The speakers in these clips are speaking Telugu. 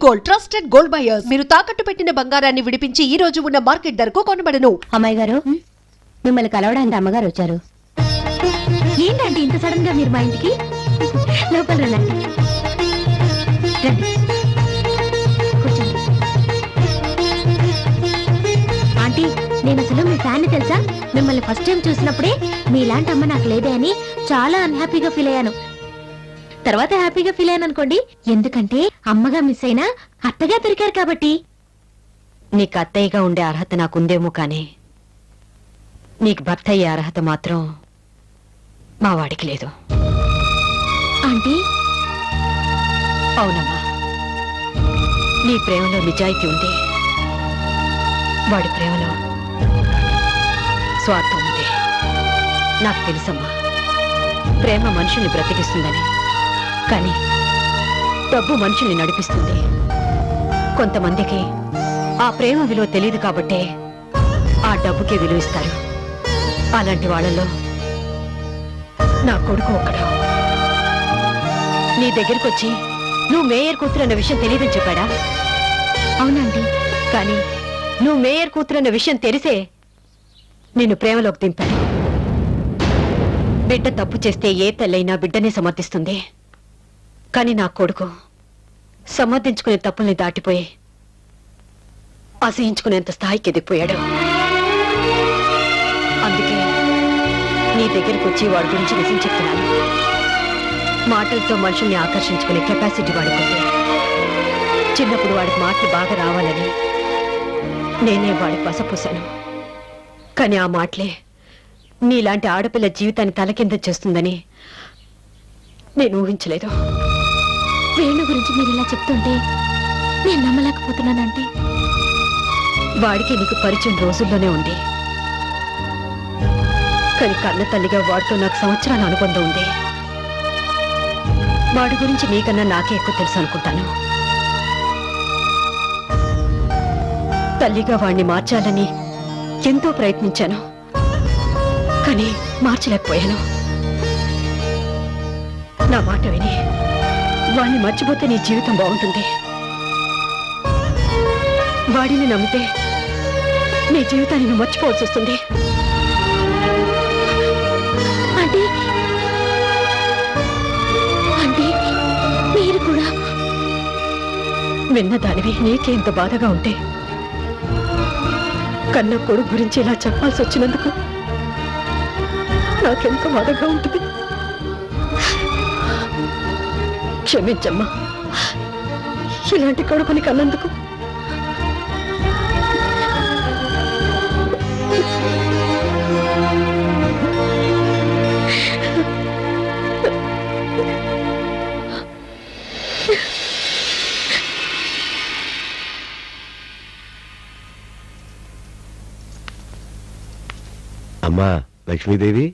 Gold trusted gold buyers. మీరు తాకట్టు పెట్టిన బంగారాన్ని విడిపించి ఈ రోజు ఉన్న మార్కెట్ ధరకు కొనబడను. అమ్మాయి గారు, మిమ్మల్ని కలవడానికి అమ్మగారు వచ్చారు. ఏంటంటే ఇంత సడన్ గా మీరు మా ఇంటికి? లోపల రండి. కూర్చోండి. ఆంటీ, నేను అసలు మీ ఫ్యాన్ తెలుసా? మిమ్మల్ని ఫస్ట్ టైం చూసినప్పుడే మీలాంటి అమ్మ నాకు లేదే అని చాలా అన్హ్యాపీగా ఫీల్ అయ్యాను. తర్వాత హ్యాపీగా ఫీల్ అయ్యాను అనుకోండి. ఎందుకంటే అమ్మగా మిస్ అయినా అత్తగా దొరికారు కాబట్టి. నీకు అత్తయ్యగా ఉండే అర్హత నాకుందేమో కానీ నీకు భర్త అయ్యే అర్హత మాత్రం మా వాడికి లేదు. ఆంటీ, అవునమ్మా, నీ ప్రేమలో నిజాయితీ ఉంది, వాడి ప్రేమలో స్వార్థం ఉంది. నాకు తెలుసమ్మా, ప్రేమ మనుషుల్ని బ్రతికిస్తుందని, కానీ డబ్బు మనుషుల్ని నడిపిస్తుంది. కొంతమందికి ఆ ప్రేమ విలువ తెలియదు కాబట్టే ఆ డబ్బుకే విలువ ఇస్తారు. అలాంటి వాళ్ళలో నా కొడుకు ఒకడు. నీ దగ్గరికి వచ్చి నువ్వు మేయర్ కూతురు అన్న విషయం తెలియదని చెప్పాడా? అవునండి. కానీ నువ్వు మేయర్ కూతురు అన్న విషయం తెలిసే నిన్ను ప్రేమలోకి దింపాడు. బిడ్డ తప్పు చేస్తే ఏ తల్లైనా బిడ్డనే సమర్థిస్తుంది. కానీ నా కొడుకు సమర్థించుకునే తప్పుల్ని దాటిపోయి అసహించుకునేంత స్థాయికి ఎదిగిపోయాడు. అందుకే నీ దగ్గరికి వచ్చి వాడి గురించి నిజం చెప్తున్నాను. మాటలతో మనుషుల్ని ఆకర్షించుకునే కెపాసిటీ వాడుకుంది. చిన్నప్పుడు వాడికి మాటలు బాగా రావాలని నేనే వాడికి పసపోసాను. కానీ ఆ మాటలే నీలాంటి ఆడపిల్ల జీవితాన్ని తలకింద చేస్తుందని నేను ఊహించలేదు. వేణు గురించి మీరు ఇలా చెప్తుంటే నేను నమ్మలేకపోతున్నానంటే. వాడికి నీకు పరిచయం రోజుల్లోనే ఉంది, కానీ కన్న తల్లిగా వాడితో నాకు సంవత్సరాల అనుబంధం ఉంది. వాడి గురించి నీకన్నా నాకే ఎక్కువ తెలుసు అనుకుంటాను. తల్లిగా వాడిని మార్చాలని ఎంతో ప్రయత్నించాను, కానీ మార్చలేకపోయాను. నా మాట విని వాడిని మర్చిపోతే నీ జీవితం బాగుంటుంది. వాడిని నమ్మితే నీ జీవితాన్ని నువ్వు మర్చిపోవాల్సి వస్తుంది. అంటే అంటే మీరు కూడా విన్నదానివి నీకే ఇంత బాధగా ఉంటే కన్న కొడుకు గురించి ఇలా చెప్పాల్సి వచ్చినందుకు నాకెంత బాధగా ఉంటుంది. క్షమించమ్మా, ఇలాంటి కొడుకుని కన్నందుకు. అమ్మా లక్ష్మీదేవి,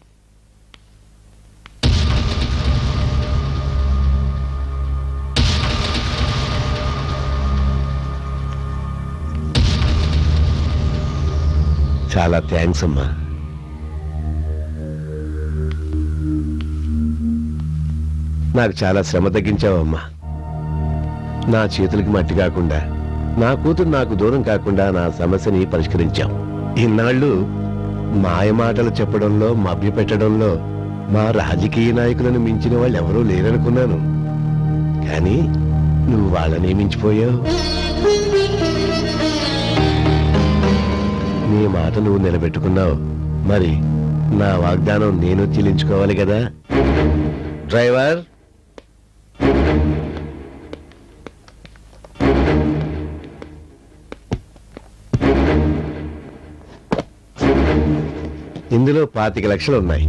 చాలా థ్యాంక్స్ అమ్మా. నాకు చాలా శ్రమ తగ్గించావమ్మా. నా చేతులకి మట్టి కాకుండా, నా కూతురు నాకు దూరం కాకుండా నా సమస్యని పరిష్కరించాం. ఇన్నాళ్ళు మాయమాటలు చెప్పడంలో, మభ్యపెట్టడంలో మా రాజకీయ నాయకులను మించిన వాళ్ళు ఎవరూ లేరనుకున్నాను. కానీ నువ్వు వాళ్ళని మించిపోయావు. నీ మాట నువ్వు నిలబెట్టుకున్నావు. మరి నా వాగ్దానం నేను చెల్లించుకోవాలి కదా. డ్రైవర్, ఇందులో 25 లక్షలు ఉన్నాయి.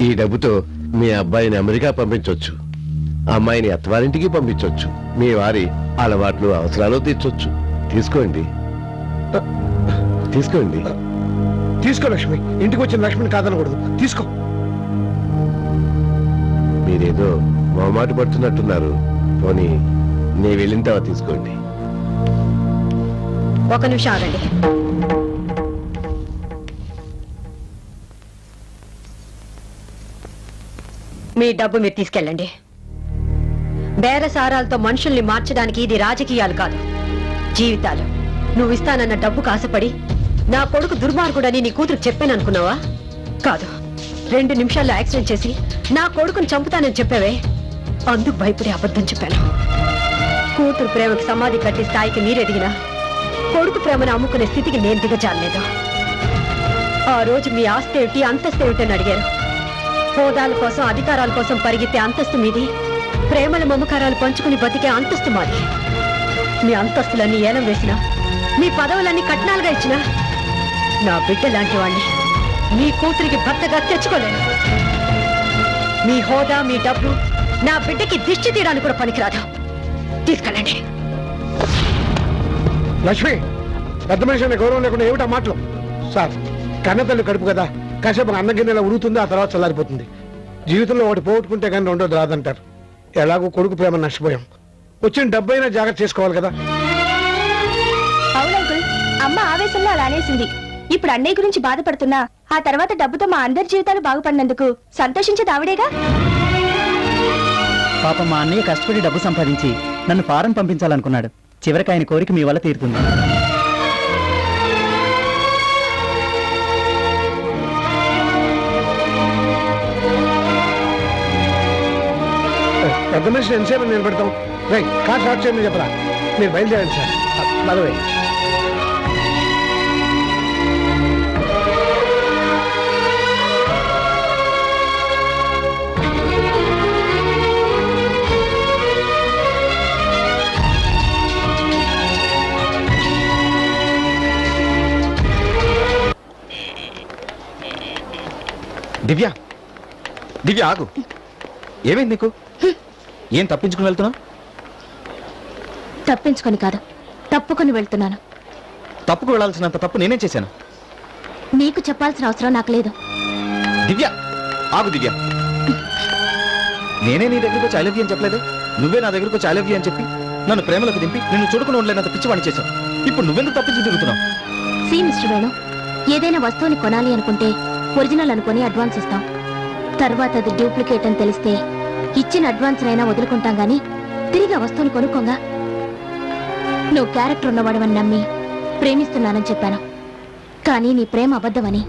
ఈ డబ్బుతో మీ అబ్బాయిని అమెరికా పంపించవచ్చు, అమ్మాయిని అత్తవారింటికి పంపించవచ్చు, మీ వారి అలవాట్లు అవసరాలు తీర్చొచ్చు. తీసుకోండి, తీసుకోండి. తీసుకో లక్ష్మి, ఇంటికి వచ్చిన లక్ష్మిని కాదనకూడదు. తీసుకో. మీరేదో మొహమాట పడుతున్నట్టున్నారు. పోనీ నే వెళ్ళిన తర్వాత తీసుకోండి. ఒక నిమిషం ఆగండి. మీ డబ్బు మీరు తీసుకెళ్ళండి. బేరసారాలతో మనుషుల్ని మార్చడానికి ఇది రాజకీయాలు కాదు, జీవితాలు. నువ్వు ఇస్తానన్న డబ్బుకు ఆశపడి నా కొడుకు దుర్మార్గుడని నీ కూతురు చెప్పాననుకున్నావా? కాదు, 2 నిమిషాల్లో యాక్సిడెంట్ చేసి నా కొడుకుని చంపుతానని చెప్పావే, అందుకు భయపడి అబద్ధం చెప్పాను. కూతురు ప్రేమకు సమాధి కట్టి స్థాయికి మీరెదిగినా కొడుకు ప్రేమను అమ్ముకునే స్థితికి నేను దిగజారలేదు. ఆ రోజు మీ ఆస్తి ఏమిటి, అంతస్తు ఏమిటని అడిగారు. హోదాల కోసం, అధికారాల కోసం పరిగెత్తే అంతస్తు మీది, ప్రేమల మమకారాలు పంచుకుని బతికే అంతస్తు మాది. మీ అంతస్తులన్నీ ఏలం వేసినా, మీ పదవులన్నీ కట్నాలుగా ఇచ్చినా నా బిడ్డ లాంటి వాణ్ణి మీ కూతురికి భర్తగా తెచ్చుకోలేను. మీ హోదా, మీ డబ్బు నా బిడ్డకి దిష్టి తీయడానికి కూడా పనికిరాదు. తీసుకెళ్ళండి. లక్ష్మి, పెద్ద మనిషి అనే గౌరవం లేకుండా ఏమిటా మాటలు? సార్, కన్నతల్లి కడుపు కదా, కాసేపు అన్న గిన్నెలా ఉడుగుతుంది, ఆ తర్వాత చల్లారిపోతుంది. జీవితంలో ఒకటి పోగొట్టుకుంటే కానీ రెండోది రాదంటారు. ఎలాగో కొడుకు ప్రేమ నష్టపోయాం, వచ్చిన డబ్బైనా జాగ్రత్త చేసుకోవాలి కదా. అవునంకుల్, అమ్మ ఆవేశంలో అలా అనేసింది. ఇప్పుడు అన్నయ్య గురించి బాధపడుతున్నా ఆ తర్వాత డబ్బుతో మా అందరి జీవితాలు బాగుపడినందుకు సంతోషించేది ఆవిడేగా. పాపం మా అన్నయ్య కష్టపడి డబ్బు సంపాదించి నన్ను ఫారెన్ పంపించాలనుకున్నాడు. చివరికి ఆయన కోరిక మీ వల్ల తీరుతుంది. పెద్ద మనిషి ఎంతసేపు నిలబెడతాం? రైట్, కార్ స్టార్ట్ చేయమని చెప్పరా. మీరు బయలుదేరండి సార్. బలవే దివ్య, దివ్య ఆగు. ఏమైంది నీకు? ఏం తప్పించుకుని వెళ్తున్నావు? తప్పించుకొని కాదు, తప్పుకొని వెళ్తున్నాను. తప్పుకు వెళ్లాల్సినంత తప్పు నేనేం చేశాను? నీకు చెప్పాల్సిన అవసరం నాకు లేదు. దివ్య ఆగు. దివ్య, నేనే నీ దగ్గరకు వచ్చి ఐ లవ్ యూ అని చెప్పలేదు. నువ్వే నా దగ్గరకు వచ్చి ఐ లవ్ యూ అని చెప్పి నన్ను ప్రేమలోకి దింపి నిన్ను చూడుకుని ఉండలేనంత పిచ్చివాణి చేశావు. ఇప్పుడు నువ్వెందుకు తప్పించి తిరుగుతున్నావు? సి మిస్టర్ వేణు, ఏదైనా వస్తువుని కొనాలి అనుకుంటే ఒరిజినల్ అనుకుని అడ్వాన్స్ ఇస్తాం. తర్వాత అది డూప్లికేట్ అని తెలిస్తే ఇచ్చిన అడ్వాన్స్ అయినా వదులుకుంటాం గానీ తిరిగి ఆ వస్తువుని కొనుక్కోగా. నువ్వు క్యారెక్టర్ ఉన్నవాడవని నమ్మి ప్రేమిస్తున్నానని చెప్పాను. కానీ నీ ప్రేమ అబద్ధమని,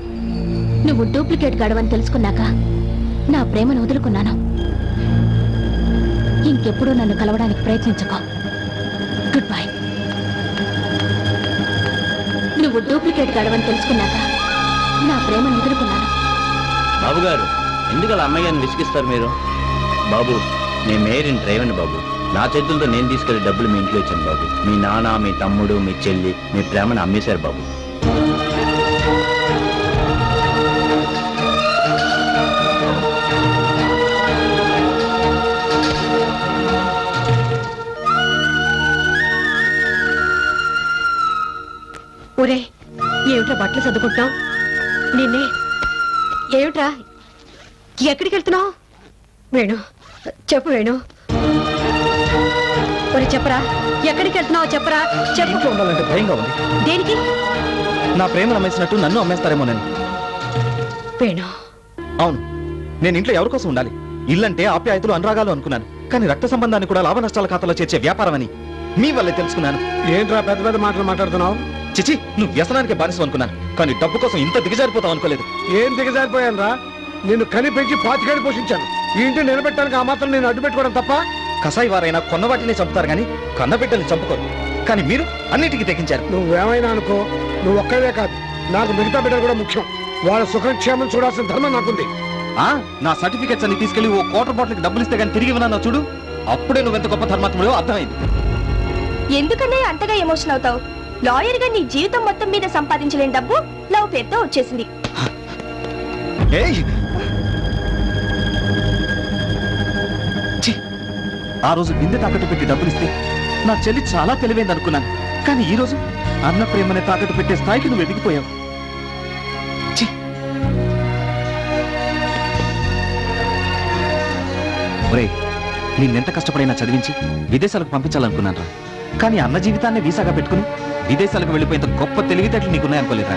నువ్వు డూప్లికేట్ గడవని తెలుసుకున్నాక నా ప్రేమను వదులుకున్నాను. ఇంకెప్పుడూ నన్ను కలవడానికి ప్రయత్నించుకో. Goodbye. నువ్వు డూప్లికేట్ గడవని తెలుసుకున్నాక నా ప్రేమను వదులుకున్నాను. బాబు గారు, ఎందుకు అలా అమ్మాయి గారిని విసిగిస్తారు మీరు? బాబు, నేను మేరీని డ్రైవర్ని బాబు. నా చేతులతో నేను తీసుకెళ్లి డబ్బులు మీ ఇంట్లో ఇచ్చాను బాబు. మీ నాన్న, మీ తమ్ముడు, మీ చెల్లి మీ ప్రేమను అమ్మేశారు బాబు. ఒరే, ఏమిట్రా బట్టలు సర్దుకుంటున్నావు? నిన్నే. ఏమిట్రా, ఎక్కడికి వెళ్తున్నావు? వేణు, చెప్పు వేణు. ఒరే చెప్పరా, ఎక్కడికి వెళ్తున్నావు? చెప్పరా, చెప్పు. ఇంట్లో ఉండాలంటే భయంగా ఉంది. దేనికి? నా ప్రేమను అమ్మేసినట్టు నన్ను అమ్మేస్తారేమో నేను. వేణు, అవును, నేను ఇంట్లో ఎవరి కోసం ఉండాలి? ఇల్లంటే ఆప్యాయతలు, అనురాగాలు అనుకున్నాను. కానీ రక్త సంబంధాన్ని కూడా లాభ నష్టాల ఖాతాలో చేర్చే వ్యాపారం అని మీ వల్లే తెలుసుకున్నాను. ఏంట్రా పెద్ద పెద్ద మాటలు మాట్లాడుతున్నావు? చిచి, నువ్వు వ్యసనానికి బానిసం అనుకున్నాను. కానీ డబ్బు కోసం ఇంత దిగజారిపోతావు అనుకోలేదు. ఏం దిగజారిపోయాను రా? నిన్ను కని పెంచి 25 పోషించాను. ఈ ఇంటిని నిలబెట్టడానికి ఆ మాత్రం నేను అడ్డు పెట్టుకోవడం తప్ప? కసాయి వారైనా కొన్న వాటిని చంపుతారు కానీ కన్నబిడ్డల్ని చంపుకోరు. కానీ మీరు అన్నిటికీ తెగించారు. నువ్వేమైనా అనుకో, నువ్వు ఒక్కడే కాదు, నాకు మిగతా బిడ్డలు కూడా ముఖ్యం. వాళ్ళ సుఖక్షేమం చూడాల్సిన ధర్మం నాకుంది. నా సర్టిఫికెట్స్ అన్ని తీసుకెళ్లి ఓ క్వార్టర్ బాటిల్కి డబ్బులు ఇస్తే కానీ తిరిగి ఇవ్వనన్నా చూడు, అప్పుడే నువ్వెంత గొప్ప ధర్మాత్ముడో అర్థమైంది. ఎందుకనే అంతగా ఎమోషన్ అవుతావు? లాయర్ గా నీ జీవితం మొత్తం మీద సంపాదించలేని డబ్బు లవ్ పేరుతో వచ్చేసింది. ఏయ్! ఛీ! ఆ రోజు బిందె తాకట్టు పెట్టి డబ్బులు ఇస్తే నా చెల్లి చాలా తెలివైంది అనుకున్నాను. కానీ ఈ రోజు అన్న ప్రేమనే తాకట్టు పెట్టే స్థాయికి నువ్వు ఎదిగిపోయావు. ఛీ! ఒరేయ్, నిన్నెంత కష్టపడైనా చదివించి విదేశాలకు పంపించాలనుకున్నాను రా. కానీ అన్న జీవితాన్ని వీసాగా పెట్టుకుని విదేశాలకు వెళ్ళిపోయేంత గొప్ప తెలివితేటలు నీకున్నాయనుకోలేదా?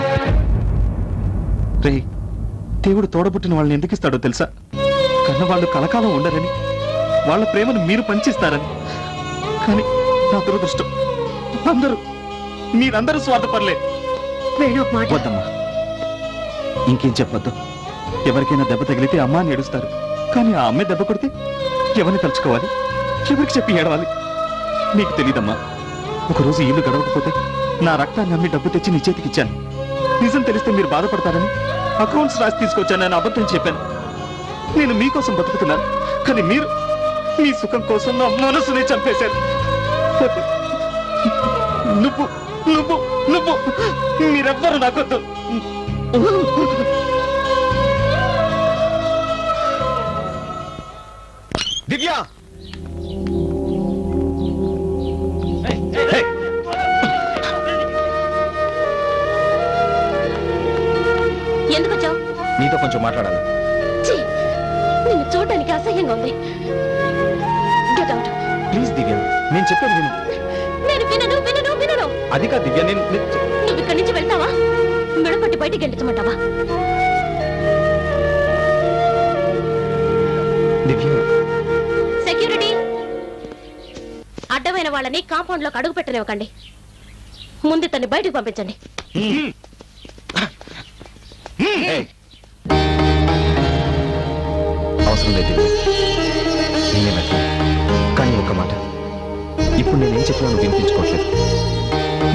రే, దేవుడు తోడబుట్టిన వాళ్ళని ఎందుకు ఇస్తాడో తెలుసా? కన్నవాళ్ళు కలకాలం ఉండరని, వాళ్ళ ప్రేమను మీరు పంచిస్తారని. కానీ నా దురదృష్టం, మీరందరూ స్వార్థపడలే. వేణు ఒక మాట. వద్దమ్మా, ఇంకేం చెప్పొద్దు. ఎవరికైనా దెబ్బ తగిలితే అమ్మ అని ఏడుస్తారు, కానీ ఆ అమ్మాయి దెబ్బ కొడితే ఎవరిని తలుచుకోవాలి, ఎవరికి చెప్పి ఏడవాలి? నీకు తెలీదమ్మా. ఒకరోజు ఇల్లు గడవకపోతే నా రక్తాన్ని అమ్మి డబ్బు తెచ్చి నీ చేతికిచ్చాను. నిజం తెలిస్తే మీరు బాధపడతారని అకౌంట్స్ రాసి తీసుకొచ్చాను. నేను అబద్ధం చెప్పాను. నేను మీకోసం బతుకుతున్నాను, కానీ మీరు మీ సుఖం కోసం నా మనసునే చంపేశారు. నువ్వు నువ్వు నువ్వు మీరెవ్వరు నాకొద్దు. దివ్య, ఎందుకు వచ్చావు? నీతో కొంచెం మాట్లాడాలి. నిన్ను చూడడానికి అసహ్యంగా ఉంది. Get out. ప్లీజ్ దివ్య, నేను చెప్పేది విను. నేను వినను వినను వినను. అది కాదు దివ్య, నువ్వు ఇక్కడి నుంచి వెళ్తావా? మెడపట్టి బయటికి గెంటించమంటావా? దివ్య, సెక్యూరిటీ, అడ్డమైన వాళ్ళని కాంపౌండ్ లోకి అడుగు పెట్టనివ్వకండి. ముందు తన్ని బయటకు పంపించండి. అవసరం లేదు దివ్య, నేనే వెళ్తాను. కానీ ఒక మాట, ఇప్పుడు నేనేం చెప్పినా నువ్వు వినిపించుకోవట్లేదు.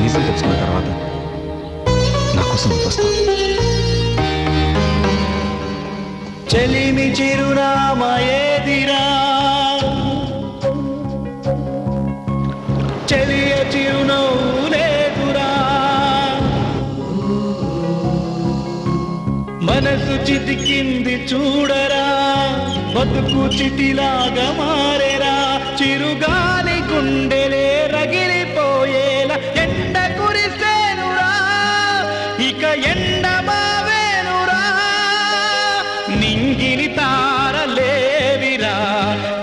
నిజం తెలుసుకున్న తర్వాత నా కోసం నువ్వు వస్తావు. చెలిమి చిరునామా ఏదిరా, చెలియ చిరునవ్వు లేదురా, మనసు చితికింది చూడరా, బతుకు చిటిలాగా మారేరా, చిరుగాలి గుండెలే రగిలిపోయేలా ఎండ కురిసేనురా, ఇక ఎండ మావేనురా, నింగిని తారలేవిరా,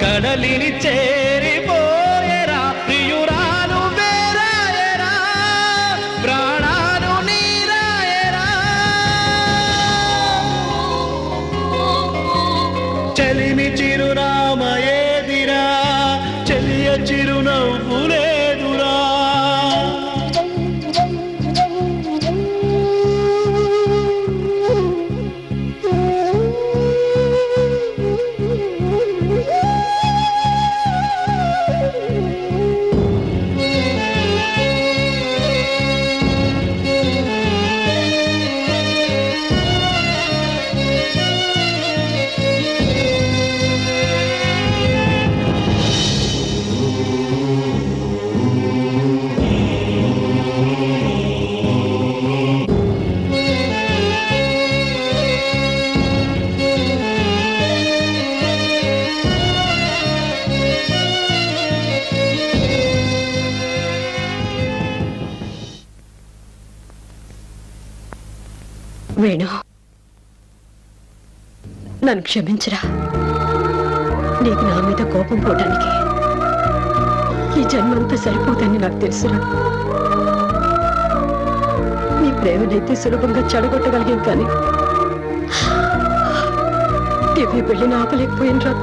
కడలిని చేరిపోయేరా, ప్రియురాలు వేరాయరా, ప్రాణాలు నీరాయరా, చెలిమి చిరునామ ఏదిరా, చెలియ చిరునవ్వు లేదురా. వేణు, నన్ను క్షమించరా. నీకు నా మీద కోపం పోవడానికి ఈ జన్మంతా సరిపోదని నాకు తెలుసురా. నీ ప్రేమనైతే సులభంగా చెడగొట్టగలిగాం, కానీ దివ్య పెళ్లిని ఆపలేకపోయినరా.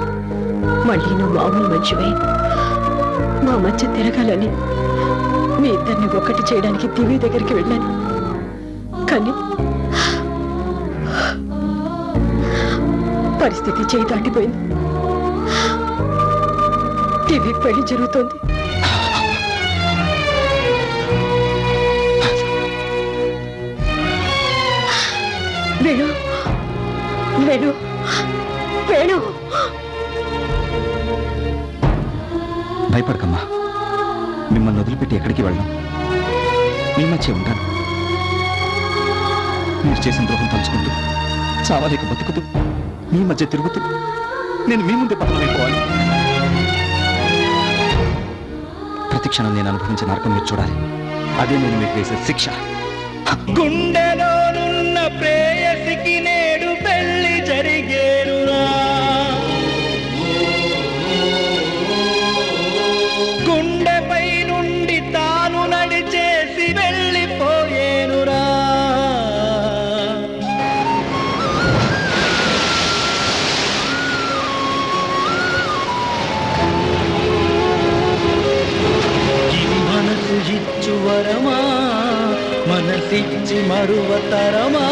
మళ్ళీ నువ్వు మామూలు మంచివే మా మధ్య తిరగాలని మీ ఇద్దరిని ఒక్కటి చేయడానికి దివ్య దగ్గరికి వెళ్ళాను. కానీ పరిస్థితి చేయి దాటిపోయింది. దివ్య పెళ్లి జరుగుతోంది. వేణు, వేణు, వేణు. భయపడకమ్మా, మిమ్మల్ని వదిలిపెట్టి ఎక్కడికి వెళ్ళను. మీ మధ్య ఉంటాను. మీరు చేసిన ద్రోహం తలుచుకుంటూ, చావలేక బతుకుతూ, మీ మధ్య తిరుగుతూ నేను మీ ముందే పతనమైపోవాలి. ప్రతి క్షణం నేను అనుభవించిన నరకం మీరు చూడాలి. అదే నేను మీకు వేసే శిక్ష. గుండెలోనున్న ప్రేయసికి నేడు పెళ్లి జరిగేరురా, గుండెపై నుండి తాను నడిచేసి వెళ్ళిపోయేనురా. మరచి మరువతరమా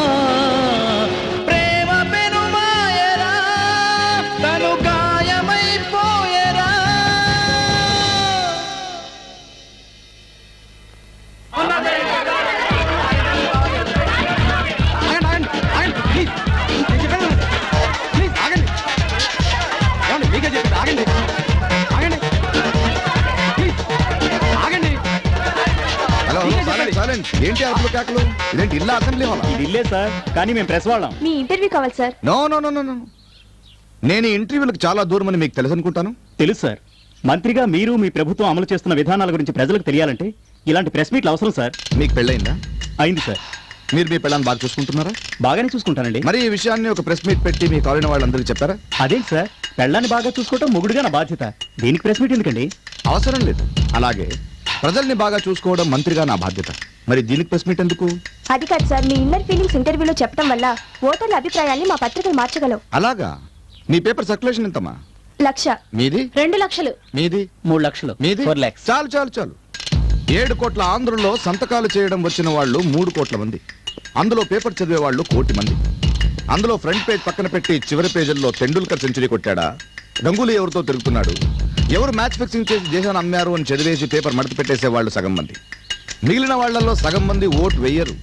ప్రేమ పెనుమాయరా తను గాయమైపోయరా. హలో ఏంటి అసలు కేకలు? ఇదేంటి ఇల్లు అసెంబ్లీ హాల్? ఇది ఇల్లే సార్, కానీ మేము ప్రెస్ వాళ్ళం. మీ ఇంటర్వ్యూ కావాలి sir. No no no no no. నేను ఈ ఇంటర్వ్యూలకు చాలా దూరం అని మీకు తెలుసు అనుకుంటాను. తెలుసు సార్, మంత్రిగా మీరు మీ ప్రభుత్వం అమలు చేస్తున్న విధానాల గురించి ప్రజలకు తెలియాలంటే ఇలాంటి ప్రెస్ మీట్లు అవసరం సార్. మీకు పెళ్ళయిందా? అయింది సార్. మీరు మీ పెళ్ళాన్ని బాగా చూసుకుంటున్నారా? బాగానే చూసుకుంటానండి. మరి ఈ విషయాన్ని ఒక ప్రెస్ మీట్ పెట్టి మీ కాలనీ వాళ్ళందరికీ చెప్పారా? అదేంటి సార్, పెళ్ళాన్ని బాగా చూసుకోవటం మొగుడుగా నా బాధ్యత. దీనికి ప్రెస్ మీట్ ఎందుకండి? అవసరం లేదు. అలాగే ప్రజల్ని బాగా చూసుకోవడం మంత్రిగా నా బాధ్యత. మరి దీనికి ప్రెస్ మీట్ ఎందుకు? అది కాదు సార్, మీ ఇన్నర్ ఫీలింగ్స్ ఇంటర్వ్యూలో చెప్పడం వల్ల ఓటర్ల అభిప్రాయాన్ని మా పత్రికలు మార్చగలవు. అలాగా? మీ పేపర్ సర్క్యులేషన్ ఎంతమ్మా? 1,00,000. మీది? 2 లక్షలు. మీది? 3 లక్షలు. మీది? 4 lakhs. చాలు చాలు చాలు. 7 కోట్ల ఆంధ్రుల్లో సంతకాలు చేయడం వచ్చిన వాళ్ళు 3 కోట్ల మంది. అందులో పేపర్ చదివే వాళ్ళు 1 కోటి మంది. అందులో ఫ్రంట్ పేజ్ పక్కన పెట్టి చివరి పేజీల్లో తెండూల్కర్ సెంచరీ కొట్టాడా, గంగూలీ ఎవరితో తిరుగుతున్నాడు, ఎవరు మ్యాచ్ ఫిక్సింగ్ చేసి దేశాన్ని అమ్మారు అని చదివేసి పేపర్ మడత పెట్టేసే వాళ్ళు సగం మంది. మిగిలిన వాళ్లలో సగం మంది ఓటు వేయరు,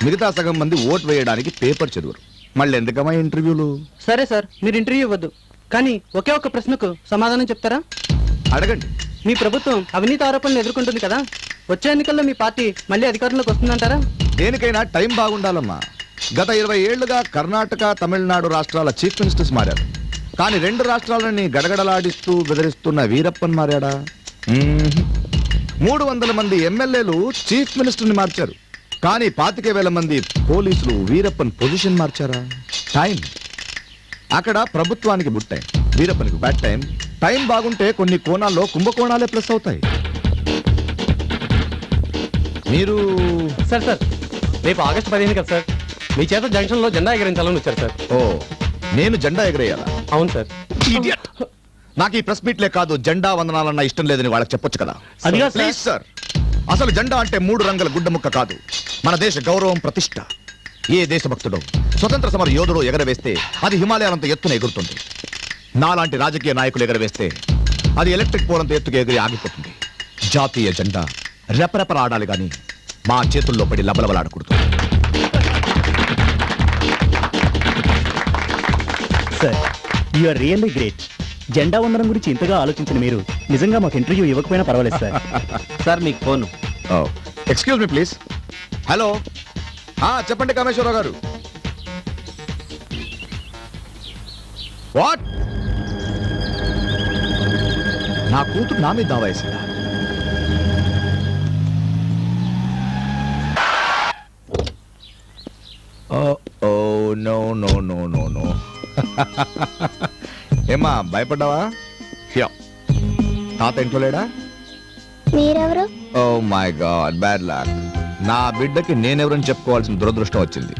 మిగతా సగం మంది ఓటు వేయడానికి పేపర్ చదువురు. మళ్ళీ ఎందుకమ్మా ఇంటర్వ్యూలు? సరే సార్, మీరు ఇంటర్వ్యూ ఇవ్వద్దు, కానీ ఒకే ఒక్క ప్రశ్నకు సమాధానం చెప్తారా? అడగండి. మీ ప్రభుత్వం అవినీతి ఆరోపణలు ఎదుర్కొంటుంది కదా, వచ్చే ఎన్నికల్లో మీ పార్టీ మళ్ళీ అధికారంలోకి వస్తుందంటారా? దేనికైనా టైం బాగుండాలమ్మా. గత 20 ఏళ్లుగా కర్ణాటక, తమిళనాడు రాష్ట్రాల చీఫ్ మినిస్టర్స్ మారారు. కానీ 2 రాష్ట్రాలని గడగడలాడిస్తూ బెదిరిస్తున్న వీరప్పన్ మారాడా? 300 మంది ఎమ్మెల్యేలు చీఫ్ మినిస్టర్ని మార్చారు. కానీ 25,000 మంది పోలీసులు వీరప్పన్ పొజిషన్ మార్చారా? టైం. అక్కడ ప్రభుత్వానికి గుడ్ టైం, వీరప్పనికి బ్యాడ్ టైం. టైం బాగుంటే కొన్ని కోణాల్లో కుంభకోణాలే ప్లస్ అవుతాయి. మీరు సార్ సార్, రేపు ఆగస్టు 15 కదా సార్, మీ చేత జంక్షన్ లో జెండా ఎగరించాలని వచ్చారు సార్. ఓ, నేను జెండా ఎగరేయాలా? అవును సార్. Idiot! నాకు ఈ ప్రెస్ మీట్లే కాదు, జెండా వందనాలన్నా ఇష్టం లేదని వాళ్ళకి చెప్పొచ్చు కదా. అదిగా సార్. ప్లీజ్ సార్, అసలు జెండా అంటే 3 రంగుల గుడ్డ ముక్క కాదు, మన దేశ గౌరవం, ప్రతిష్ట. ఏ దేశభక్తుడో స్వతంత్ర సమర యోధుడు ఎగరవేస్తే అది హిమాలయాలంత ఎత్తున ఎగురుతుంది. నాలాంటి రాజకీయ నాయకులు ఎగరవేస్తే అది ఎలక్ట్రిక్ పోలంత ఎత్తుకు ఎగిరి ఆగిపోతుంది. జాతీయ జెండా రెపరెపర ఆడాలి గాని మా చేతుల్లో పడి లబలబలాడకూడదు. Sir, you are really great. జెండా వందనం గురించి ఇంతగా ఆలోచించిన మీరు నిజంగా మాకు ఇంటర్వ్యూ ఇవ్వకపోయినా పర్వాలేదు సార్. సార్ మీకు phone. Excuse me please. Hello, చెప్పండి కామేశ్వరరావు గారు. వాట్? నా కూతురు నా మీద దావా వేసిందా? Oh no no no no no. ఏమ్మా భయపడ్డావా? తాత ఇంట్లో లేడా? మీరెవరు? Oh my god, bad luck. నా బిడ్డకి నేనెవరని చెప్పుకోవాల్సిన దురదృష్టం వచ్చింది.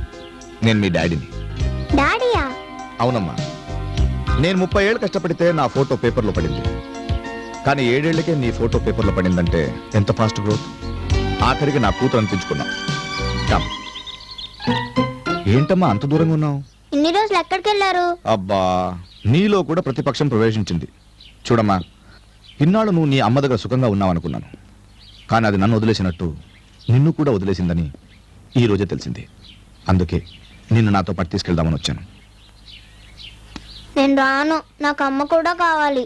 నేను మీ డాడీని. డాడీయా? అవునమ్మా. నేను 30 ఏళ్ళు కష్టపడితే నా ఫోటో పేపర్లో పడింది. కానీ 7 ఏళ్లకే నీ ఫోటో పేపర్లో పడిందంటే ఎంత ఫాస్ట్ గ్రోత్. ఆఖరికి నా కూతురు అనిపించుకున్నా. ఏంటమ్మా అంత దూరంగా ఉన్నావు? ఇన్ని రోజులు ఎక్కడికి వెళ్ళారు? అబ్బా, నీలో కూడా ప్రతిపక్షం ప్రవేశించింది. చూడమ్మా, ఇన్నాళ్ళు నువ్వు నీ అమ్మ దగ్గర సుఖంగా ఉన్నావు అనుకున్నాను. కానీ అది నన్ను వదిలేసినట్టు నిన్ను కూడా వదిలేసిందని ఈ రోజే తెలిసింది. అందుకే నిన్ను నాతో పాటు తీసుకెళ్దామని వచ్చాను. నేను రాను, నాకు అమ్మ కూడా కావాలి.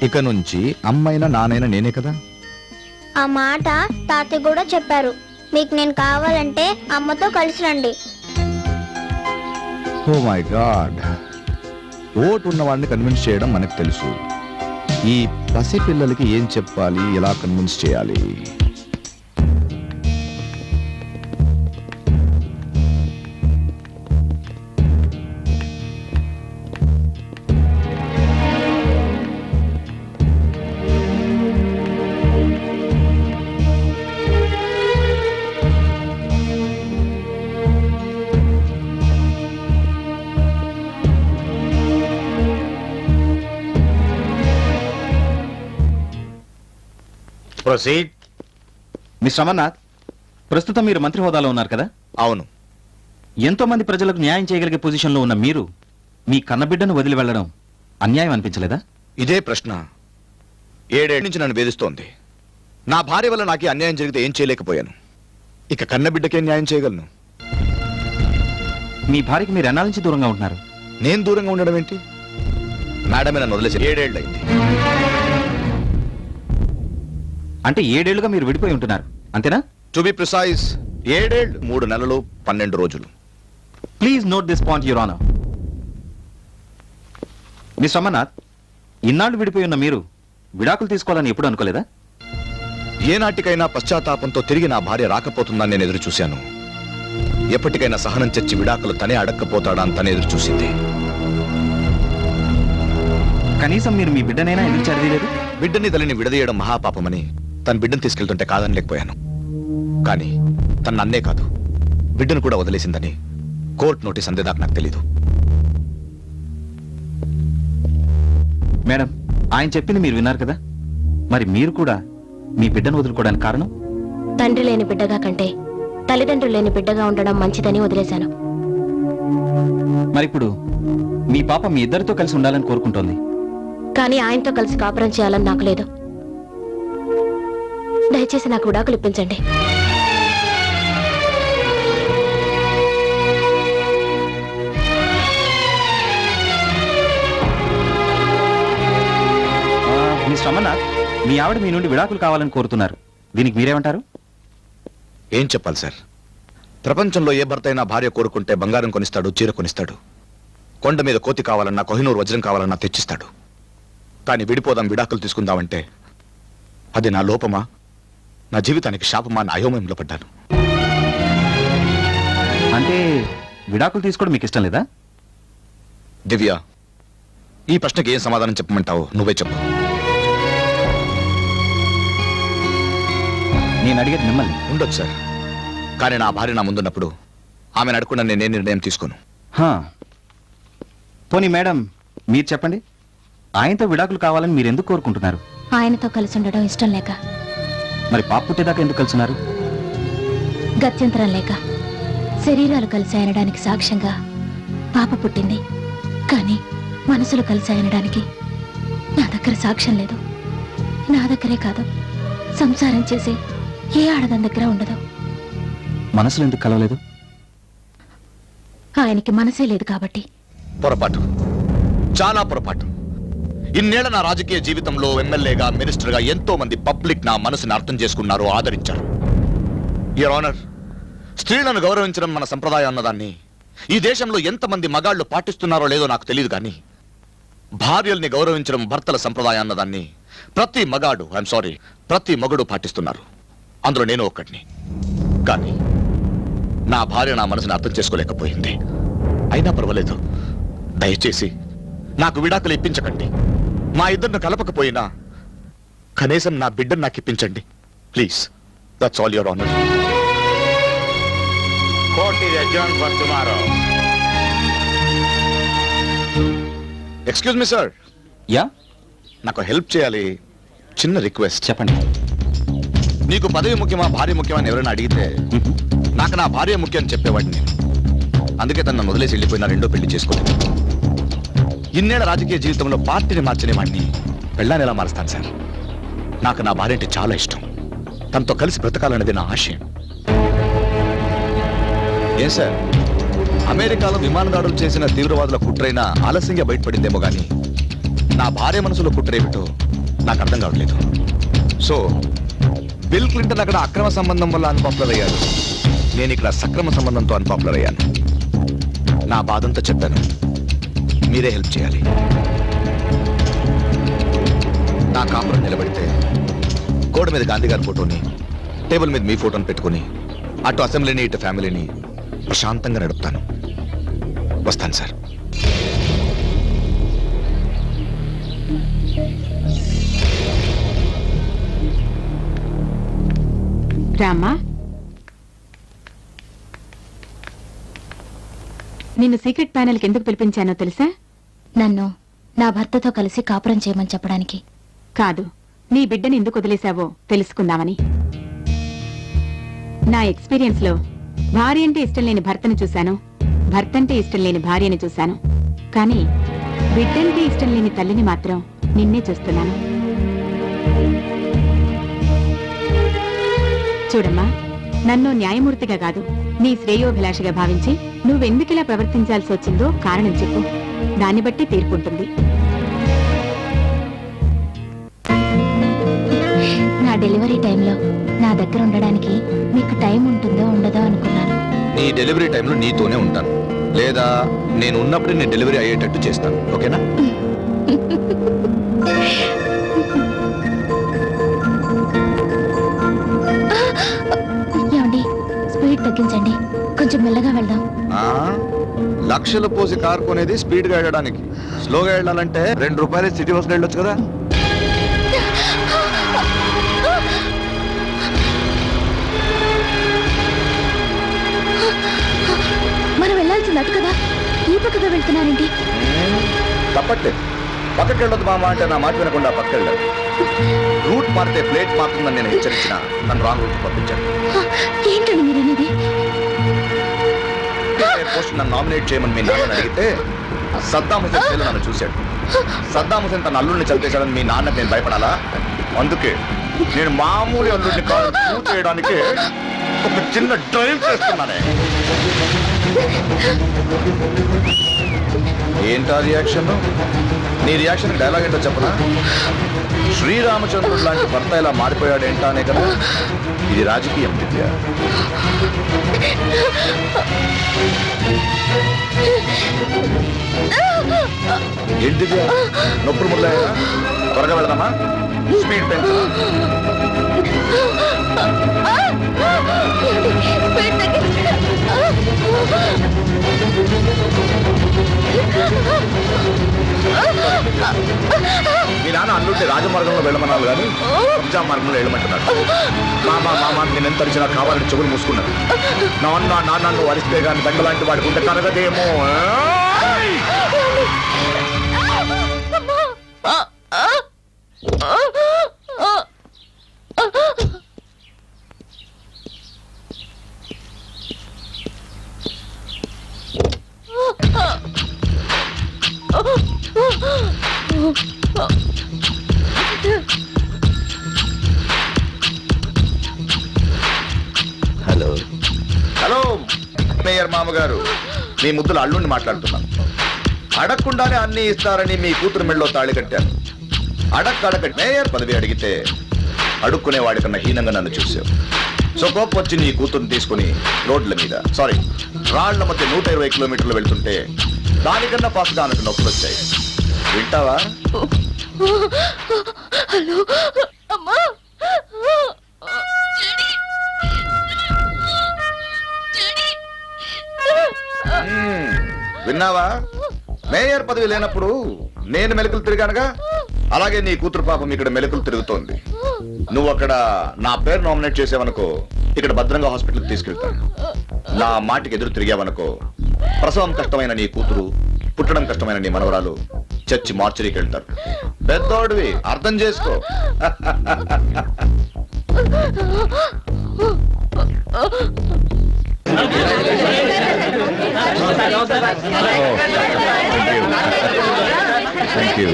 ఇక నుంచి అమ్మైనా నానైనా నేనే కదా. ఆ మాట తాతయ్య కూడా చెప్పారు. మీకు నేను కావాలంటే అమ్మతో కలిసి రండి. ఓ మై గాడ్, ఓటు ఉన్నవాడిని కన్విన్స్ చేయడం మనకు తెలుసు. ఈ పసి పిల్లలకి ఏం చెప్పాలి, ఎలా కన్విన్స్ చేయాలి? ప్రొసీడ్. మిస్టర్ అమర్నాథ్, ప్రస్తుతం మీరు మంత్రి హోదాలో ఉన్నారు కదా? అవును. ఎంతో మంది ప్రజలకు న్యాయం చేయగలిగే పొజిషన్లో ఉన్న మీరు మీ కన్నబిడ్డను వదిలి వెళ్ళడం అన్యాయం అనిపించలేదా? ఇదే ప్రశ్న 7 ఏళ్ల నుంచి నన్ను వేధిస్తోంది. నా భార్య వల్ల నాకు అన్యాయం జరిగితే ఏం చేయలేకపోయాను. ఇక కన్నబిడ్డకే న్యాయం చేయగలను. మీ భార్యకి మీరు ఎన్నాళ్ళ నుంచి దూరంగా ఉంటున్నారు? నేను దూరంగా ఉండడం ఏంటి? మేడమే నన్ను వదిలేసి 7 ఏళ్ళు అయింది. అంటే 7 ఏళ్లుగా మీరు విడిపోయి ఉంటున్నారు, అంతేనా? టు బి ప్రిసైజ్ 7 ఏళ్ళు 3 నెలలు 12 రోజులు. Please note this point your honour. Miss Amarnath, ఇన్నాళ్ళు విడిపోయి ఉన్న మీరు విడాకులు తీసుకోవాలని ఎప్పుడు అనుకోలేదా? ఏనాటికైనా పశ్చాత్తాపంతో తిరిగి నా భార్య రాకపోతుందని నేను ఎదురు చూశాను. ఎప్పటికైనా సహనం చచ్చి విడాకులు తనే అడక్కపోతాడా అని తనే ఎదురు చూసింది. కనీసం మీరు మీ బిడ్డనైనా ఎందుకు చదివలేదు? బిడ్డని తల్లిని విడదీయడం మహాపాపమని తన బిడ్డను తీసుకెళ్తుంటే కాదనలేకపోయాను. కానీ తన నన్నే కాదు బిడ్డను కూడా వదిలేసిందని కోర్టు నోటీస్ అందేదాకా నాకు తెలీదు. మేడం, ఆయన చెప్పింది మీరు విన్నారు కదా, మరి మీరు కూడా మీ బిడ్డను వదులుకోవడానికి కారణం? తండ్రి లేని బిడ్డగా కంటే తల్లిదండ్రులు లేని బిడ్డగా ఉండడం మంచిదని వదిలేశాను. మరిప్పుడు మీ పాప మీ ఇద్దరితో కలిసి ఉండాలని కోరుకుంటోంది. కానీ ఆయనతో కలిసి కాపురం చేయాలని నాకు లేదు. దయచేసి నాకు విడాకులు ఇప్పించండి. మిస్టర్ అమర్నాథ్, మీ ఆవిడ మీ నుండి విడాకులు కావాలని కోరుతున్నారు. దీనికి మీరేమంటారు? ఏం చెప్పాలి సార్? ప్రపంచంలో ఏ భర్త అయినా భార్య కోరుకుంటే బంగారం కొనిస్తాడు, చీర కొనిస్తాడు, కొండ మీద కోతి కావాలన్నా కోహినూరు వజ్రం కావాలన్నా తెచ్చిస్తాడు. కానీ విడిపోదాం, విడాకులు తీసుకుందామంటే అది నా లోపమా, నా జీవితానికి శాపమా అని అయోమయంలో పడ్డాను. అంటే విడాకులు తీసుకోవడం మీకు ఇష్టం లేదా? దివ్య, ఈ ప్రశ్నకి ఏం సమాధానం చెప్పమంటావు? నువ్వే చెప్పు. నేను అడిగేది మిమ్మల్ని. ఉండొచ్చు సార్, కానీ నా భార్య నా ముందున్నప్పుడు ఆమెను అడగకుండా నేనే నిర్ణయం తీసుకోను. పోనీ మేడం, మీరు చెప్పండి, ఆయనతో విడాకులు కావాలని మీరు ఎందుకు కోరుకుంటున్నారు? ఆయనతో కలిసి ఉండడం ఇష్టం లేక. మరి పాప పుట్టేదాకా ఎందుకు కలుసున్నారు? గత్యంతరం లేక. శరీరాలు కలిసి అనడానికి సాక్ష్యంగా పాప పుట్టింది, కానీ మనసులు కలిసి అనడానికి నా దగ్గర సాక్ష్యం లేదు. నా దగ్గరే కాదు, సంసారం చేసే ఏ ఆడదాని దగ్గర ఉండదు. మనసులు ఎందుకు కలవలేదు? ఆయనకి మనసే లేదు కాబట్టి. పొరపాటు, చాలా పొరపాటు. ఇన్నేళ్ల నా రాజకీయ జీవితంలో ఎమ్మెల్యేగా, మినిస్టర్గా ఎంతో మంది పబ్లిక్ నా మనసుని అర్థం చేసుకున్నారు, ఆదరించారు. యువర్ ఆనర్, స్త్రీలను గౌరవించడం మన సంప్రదాయం అన్నదాన్ని ఈ దేశంలో ఎంతమంది మగాళ్లు పాటిస్తున్నారో లేదో నాకు తెలియదు, కానీ భార్యల్ని గౌరవించడం భర్తల సంప్రదాయం అన్నదాన్ని ప్రతి మగాడు, ఐఎమ్ సారీ, ప్రతి మగుడు పాటిస్తున్నారు. అందులో నేను ఒక్కడిని. కానీ నా భార్య నా మనసుని అర్థం చేసుకోలేకపోయింది. అయినా పర్వాలేదు, దయచేసి నాకు విడాకులు ఇప్పించకండి. మా ఇద్దరిని కలపకపోయినా కనీసం నా బిడ్డను నాకు ఇప్పించండి please. That's all your honour. Excuse me sir. Yeah, నాకు హెల్ప్ చేయాలి, చిన్న రిక్వెస్ట్. చెప్పండి. నీకు పదవి ముఖ్యమా, భార్య ముఖ్యమా అని ఎవరైనా అడిగితే నాకు నా భార్య ముఖ్యం అని చెప్పేవాడిని నేను. అందుకే తను వదిలేసి వెళ్ళిపోయినా రెండో పెళ్లి చేసుకోలేదు. ఇన్నేళ్ల రాజకీయ జీవితంలో పార్టీని మార్చని వాడిని పెళ్ళాన్ని ఎలా మారుస్తాను సార్? నాకు నా భార్య అంటే చాలా ఇష్టం. తనతో కలిసి బ్రతకాలనేది నా ఆశయం. ఏం సార్, అమెరికాలో విమాన దాడులు చేసిన తీవ్రవాదుల కుట్రైనా ఆలస్యంగా బయటపడిందేమో కానీ నా భార్య మనసులో కుట్రేమిటో నాకు అర్థం కావట్లేదు. సో బిల్ క్లింటన్ అక్కడ అక్రమ సంబంధం వల్ల అన్పాపులర్ అయ్యారు, నేను ఇక్కడ సక్రమ సంబంధంతో అన్పాపులర్ అయ్యాను. నా బాధంతా చెప్పాను, మీరే హెల్ప్ చేయాలి. నా కాపురం నిలబడితే గోడ మీద గాంధీ గారి ఫోటోని, టేబుల్ మీద మీ ఫోటోని పెట్టుకుని అటు అసెంబ్లీని ఇటు ఫ్యామిలీని ప్రశాంతంగా నడుపుతాను. వస్తాను సార్. రామ్మా, నిన్ను సీక్రెట్ ప్యానెల్కి ఎందుకు పిలిపించానో తెలుసా? నన్ను నా భర్తతో కలిసి కాపురం చేయమని చెప్పడానికి కాదు, నీ బిడ్డని ఎందుకు వదిలేశావో తెలుసుకుందామని. నా ఎక్స్పీరియన్స్ లో భార్య అంటే ఇష్టం లేని భర్తను చూశాను, భర్త అంటే ఇష్టం లేని భార్యని చూశాను, కానీ బిడ్డంటే ఇష్టం లేని తల్లిని మాత్రం నిన్నే చూస్తున్నాను. చూడమ్మా, నన్ను న్యాయమూర్తిగా కాదు, నీ శ్రేయోభిలాషిగా భావించి నువ్వెందుకిలా ప్రవర్తించాల్సి వచ్చిందో కారణం చెప్పు. దాన్ని బట్టి తీర్పుంటుంది. నా డెలివరీ టైంలో నా దగ్గర ఉండడానికి మీకు టైం ఉంటుందో ఉండదో అనుకున్నాను. నీ డెలివరీ టైంలో నీతోనే ఉంటాను, లేదా నేను ఉన్నప్పుడే నీ డెలివరీ అయ్యేటట్టు చేస్తాను. ఓకేనా? ఏమండి, స్పీడ్ తగ్గించండి, కొంచెం మెల్లగా వెళ్దాం. లక్షలు పోసి కారు కొనేది స్పీడ్ గా వెళ్ళడానికి. స్లోగా వెళ్ళాలంటే 2 రూపాయలు సిటీ బస్ వెళ్ళొచ్చు కదా. మనం వెళ్ళాల్సింది అటు కదా, ఈ పక్కగా వెళ్తున్నానండి. తప్పట్లేదు, పక్కకి వెళ్ళొద్దు మామ అంటే నా మాట వినకుండా పక్కకి వెళ్ళాను. రూట్ మారితే ప్లేట్ మారుతుందని నేను హెచ్చరించిన నన్ను రాంగ్ రూట్ పంపించాను. ఏంటండి మీరు అనేది? పోస్ట్ నన్ను నామినేట్ చేయమని మీ నాన్నని అడిగితే సద్దాం హుసేన్ జైలు నన్ను చూశాడు. సద్దాం హుసేన్ తన అల్లుడిని చంపేశాడని మీ నాన్నకి నేను భయపడాలా? అందుకే నేను మామూలు అల్లుడిని కాదు ప్రూవ్ చేయడానికి ఒక చిన్న డ్రైవ్ చేస్తున్నానే. ఏంటా రియాక్షన్? నీ రియాక్షన్ డైలాగ్ ఏంటో చెప్పనా? శ్రీరామచంద్రుడు లాంటి భర్త ఇలా మారిపోయాడేంటా అనే కదా. ఇది రాజకీయం విద్య. ఏంటి దివ్య, నొప్పులు మొదలయ్యా? త్వరగా వెళదామా? స్పీడ్ పెంచు. మీ నాన్న అల్లుంటే రాజమార్గంలో వెళ్ళమన్నాడు కానీ పంజా మార్గంలో వెళ్ళమంటున్నాడు. మామ నేను ఎంత అరిచినా కావాలని చెవులు మూసుకున్నాను. నాన్న నువ్వు అరిస్తే కానీ దండ లాంటి వాడికి ఉంటే కరగదేమో. హలో హలో మేయర్ మామగారు, మీ ముద్దుల అల్లుండి మాట్లాడుతున్నాను. అడగకుండానే అన్ని ఇస్తారని మీ కూతురు మెళ్ళలో తాళి కట్టాను. అడక్క మేయర్ పదవి అడిగితే అడుక్కునే వాడి కన్నా హీనంగా నన్ను చూసావు. సో కోపం వచ్చి నీ కూతురుని తీసుకుని రోడ్ల మీద రాళ్ల మధ్య 120 కిలోమీటర్లు వెళ్తుంటే దానికన్నా ఫాస్ట్గా ఆమెకు నొప్పులు వచ్చాయి. వింటావా? హలో అమ్మా, విన్నావా? మేయర్ పదవి లేనప్పుడు నేను మెలకులు తిరిగానుగా, అలాగే నీ కూతురు పాపం ఇక్కడ మెలకులు తిరుగుతోంది. నువ్వు అక్కడ నా పేరు నామినేట్ చేసావనుకో, ఇక్కడ భద్రంగా హాస్పిటల్కి తీసుకెళ్తాను. నా మాటికి ఎదురు తిరిగావనుకో, ప్రసవం కష్టమైన నీ కూతురు, పుట్టడం కష్టమైన నీ మనవరాలు చచ్చి మార్చరీకి వెళ్తారు. పెద్దోడివి, అర్థం చేసుకో. Thank you.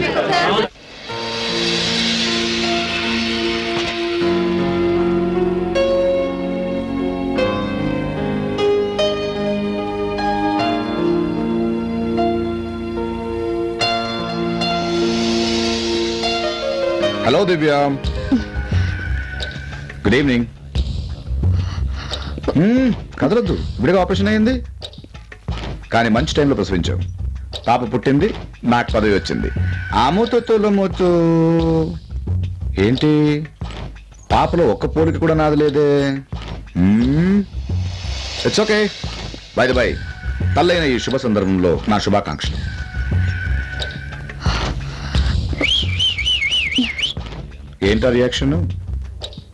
Hello Divya, good evening. కదలొద్దు, ఇప్పుడే ఆపరేషన్ అయింది. కానీ మంచి టైంలో ప్రసవించావు. పాప పుట్టింది, నాకు పదవి వచ్చింది. ఆ మూతొత్తులమూతు ఏంటి, పాపలో ఒక్క పోలిక కూడా నాది లేదే. It's okay. By the by, తల్లైన ఈ శుభ సందర్భంలో నా శుభాకాంక్షలు. ఏంటా రియాక్షన్?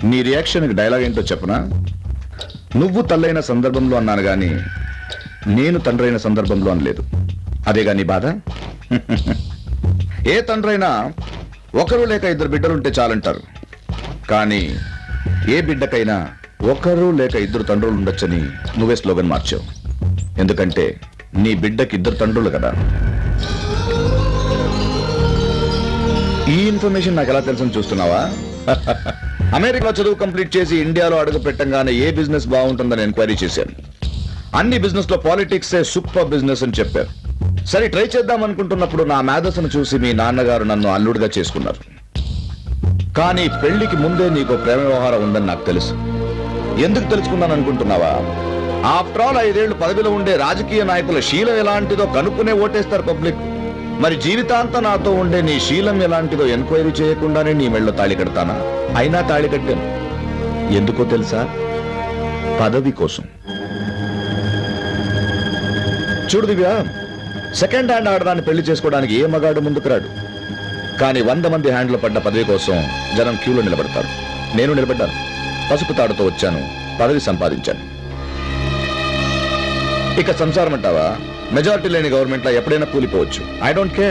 నీ రియాక్షన్కి డైలాగ్ ఏంటో చెప్పనా? నువ్వు తల్లైన సందర్భంలో అన్నాను గాని నేను తండ్రైన సందర్భంలో అనలేదు. అదేగా నీ బాధ? ఏ తండ్రైనా ఒకరు లేక 2 బిడ్డలుంటే చాలంటారు. కానీ ఏ బిడ్డకైనా ఒకరు లేక ఇద్దరు తండ్రులు ఉండొచ్చని నువ్వే స్లోగన్ మార్చావు. ఎందుకంటే నీ బిడ్డకి ఇద్దరు తండ్రులు కదా. ఈ ఇన్ఫర్మేషన్ నాకు ఎలా తెలుసని చూస్తున్నావా? అమెరికాలో చదువు కంప్లీట్ చేసి ఇండియాలో అడుగు పెట్టంగానే ఏ బిజినెస్ బాగుంటుందని ఎంక్వైరీ చేశాను. అన్ని బిజినెస్ లో పాలిటిక్స్ సూపర్ బిజినెస్ అని చెప్పారు. సరే ట్రై చేద్దాం అనుకుంటున్నప్పుడు నా మేధస్సును చూసి మీ నాన్నగారు నన్ను అల్లుడిగా చేసుకున్నారు. కానీ పెళ్లికి ముందే నీకు ప్రేమ వ్యవహారం ఉందని నాకు తెలుసు. ఎందుకు తెలుసుకున్నాను అనుకుంటున్నావా? ఆఫ్టర్ ఆల్ 5 ఏళ్లు పదవిలో ఉండే రాజకీయ నాయకుల శీలం ఎలాంటిదో కనుక్కునే ఓటేస్తారు పబ్లిక్. మరి జీవితాంతం నాతో ఉండే నీ శీలం ఎలాంటిదో ఎంక్వైరీ చేయకుండానే నీ మెళ్ళో తాళి కడతానా? అయినా తాళి కట్టాను. ఎందుకో తెలుసా? పదవి కోసం. చూడు దివ్య, సెకండ్ హ్యాండ్ ఆడదాన్ని పెళ్లి చేసుకోవడానికి ఏ మగాడు ముందుకు రాడు. కానీ 100 మంది హ్యాండ్లో పడ్డ పదవి కోసం జనం క్యూలో నిలబడతారు. నేను నిలబడ్డాను. పసుపు తాడుతో వచ్చాను, పదవి సంపాదించాను. ఇక సంసారం అంటావా? మెజారిటీ లేని గవర్నమెంట్ లో ఎప్పుడైనా కూలిపోవచ్చు. I don't care.